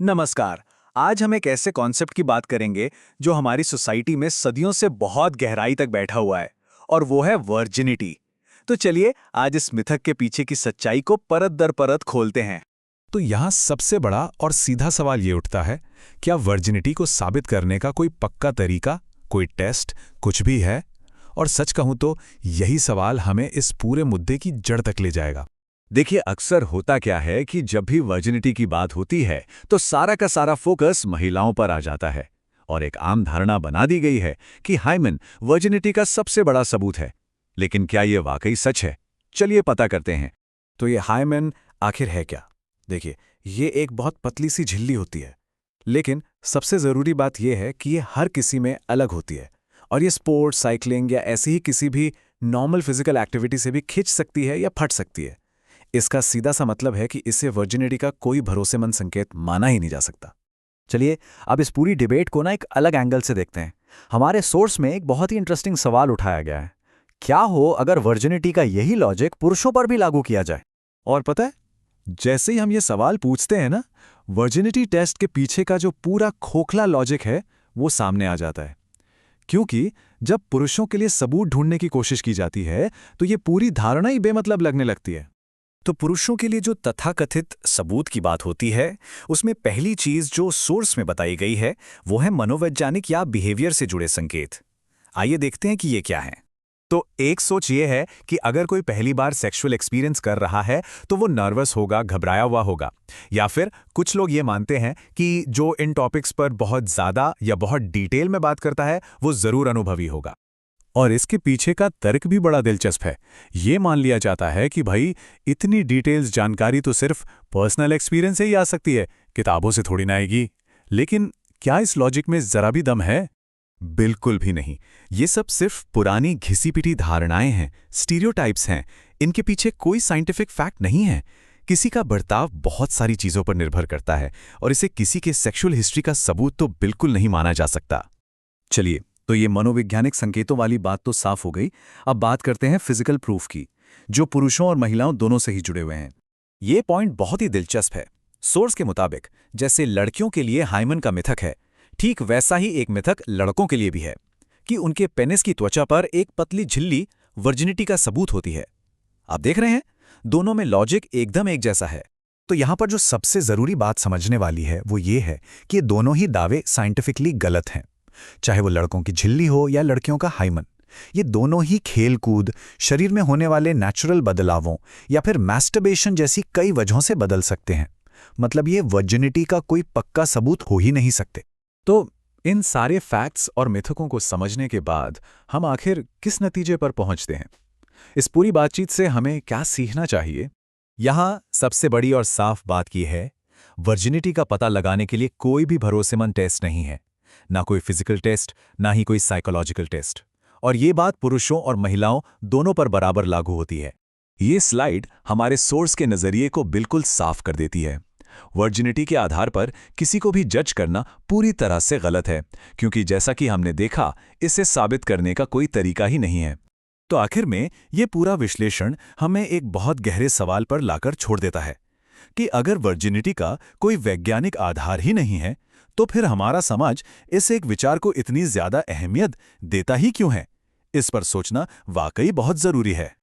नमस्कार। आज हम एक ऐसे कॉन्सेप्ट की बात करेंगे जो हमारी सोसाइटी में सदियों से बहुत गहराई तक बैठा हुआ है, और वो है वर्जिनिटी। तो चलिए आज इस मिथक के पीछे की सच्चाई को परत दर परत खोलते हैं। तो यहाँ सबसे बड़ा और सीधा सवाल ये उठता है, क्या वर्जिनिटी को साबित करने का कोई पक्का तरीका, कोई टेस्ट, कुछ भी है? और सच कहूँ तो यही सवाल हमें इस पूरे मुद्दे की जड़ तक ले जाएगा। देखिए, अक्सर होता क्या है कि जब भी वर्जिनिटी की बात होती है तो सारा का सारा फोकस महिलाओं पर आ जाता है और एक आम धारणा बना दी गई है कि हाइमेन वर्जिनिटी का सबसे बड़ा सबूत है। लेकिन क्या ये वाकई सच है? चलिए पता करते हैं। तो ये हाइमेन आखिर है क्या? देखिए, ये एक बहुत पतली सी झिल्ली होती है, लेकिन सबसे ज़रूरी बात यह है कि ये हर किसी में अलग होती है और ये स्पोर्ट्स, साइकिलिंग या ऐसी ही किसी भी नॉर्मल फिजिकल एक्टिविटी से भी खिंच सकती है या फट सकती है। इसका सीधा सा मतलब है कि इससे वर्जिनिटी का कोई भरोसेमंद संकेत माना ही नहीं जा सकता। चलिए अब इस पूरी डिबेट को ना एक अलग एंगल से देखते हैं। हमारे सोर्स में एक बहुत ही इंटरेस्टिंग सवाल उठाया गया है। क्या हो अगर वर्जिनिटी का यही लॉजिक पुरुषों पर भी लागू किया जाए? और पता है, जैसे ही हम ये सवाल पूछते हैं ना, वर्जिनिटी टेस्ट के पीछे का जो पूरा खोखला लॉजिक है वो सामने आ जाता है। क्योंकि जब पुरुषों के लिए सबूत ढूंढने की कोशिश की जाती है तो ये पूरी धारणा ही बेमतलब लगने लगती है। तो पुरुषों के लिए जो तथाकथित सबूत की बात होती है, उसमें पहली चीज जो सोर्स में बताई गई है वो है मनोवैज्ञानिक या बिहेवियर से जुड़े संकेत। आइए देखते हैं कि ये क्या है। तो एक सोच ये है कि अगर कोई पहली बार सेक्सुअल एक्सपीरियंस कर रहा है तो वो नर्वस होगा, घबराया हुआ होगा। या फिर कुछ लोग ये मानते हैं कि जो इन टॉपिक्स पर बहुत ज़्यादा या बहुत डिटेल में बात करता है वो ज़रूर अनुभवी होगा। और इसके पीछे का तर्क भी बड़ा दिलचस्प है। ये मान लिया जाता है कि भाई, इतनी डिटेल्स जानकारी तो सिर्फ पर्सनल एक्सपीरियंस से ही आ सकती है, किताबों से थोड़ी ना आएगी। लेकिन क्या इस लॉजिक में जरा भी दम है? बिल्कुल भी नहीं। ये सब सिर्फ पुरानी घिसी-पिटी धारणाएं हैं, स्टीरियोटाइप्स हैं। इनके पीछे कोई साइंटिफिक फैक्ट नहीं है। किसी का बर्ताव बहुत सारी चीज़ों पर निर्भर करता है और इसे किसी के सेक्सुअल हिस्ट्री का सबूत तो बिल्कुल नहीं माना जा सकता। चलिए, तो ये मनोवैज्ञानिक संकेतों वाली बात तो साफ हो गई। अब बात करते हैं फिजिकल प्रूफ की, जो पुरुषों और महिलाओं दोनों से ही जुड़े हुए हैं। ये पॉइंट बहुत ही दिलचस्प है। सोर्स के मुताबिक जैसे लड़कियों के लिए हाइमन का मिथक है, ठीक वैसा ही एक मिथक लड़कों के लिए भी है कि उनके पेनिस की त्वचा पर एक पतली झिल्ली वर्जिनिटी का सबूत होती है। आप देख रहे हैं, दोनों में लॉजिक एकदम एक जैसा है। तो यहाँ पर जो सबसे ज़रूरी बात समझने वाली है वो ये है कि ये दोनों ही दावे साइंटिफिकली गलत हैं। चाहे वो लड़कों की झिल्ली हो या लड़कियों का हाइमन, ये दोनों ही खेल कूद, शरीर में होने वाले नेचुरल बदलावों या फिर मैस्टरबेशन जैसी कई वजहों से बदल सकते हैं। मतलब ये वर्जिनिटी का कोई पक्का सबूत हो ही नहीं सकते। तो इन सारे फैक्ट्स और मिथकों को समझने के बाद हम आखिर किस नतीजे पर पहुंचते हैं? इस पूरी बातचीत से हमें क्या सीखना चाहिए? यहाँ सबसे बड़ी और साफ बात यह है, वर्जिनिटी का पता लगाने के लिए कोई भी भरोसेमंद टेस्ट नहीं है। ना कोई फिजिकल टेस्ट, ना ही कोई साइकोलॉजिकल टेस्ट। और ये बात पुरुषों और महिलाओं दोनों पर बराबर लागू होती है। ये स्लाइड हमारे सोर्स के नज़रिए को बिल्कुल साफ कर देती है। वर्जिनिटी के आधार पर किसी को भी जज करना पूरी तरह से गलत है, क्योंकि जैसा कि हमने देखा, इसे साबित करने का कोई तरीका ही नहीं है। तो आखिर में ये पूरा विश्लेषण हमें एक बहुत गहरे सवाल पर लाकर छोड़ देता है कि अगर वर्जिनिटी का कोई वैज्ञानिक आधार ही नहीं है, तो फिर हमारा समाज इस एक विचार को इतनी ज्यादा अहमियत देता ही क्यों है? इस पर सोचना वाकई बहुत जरूरी है।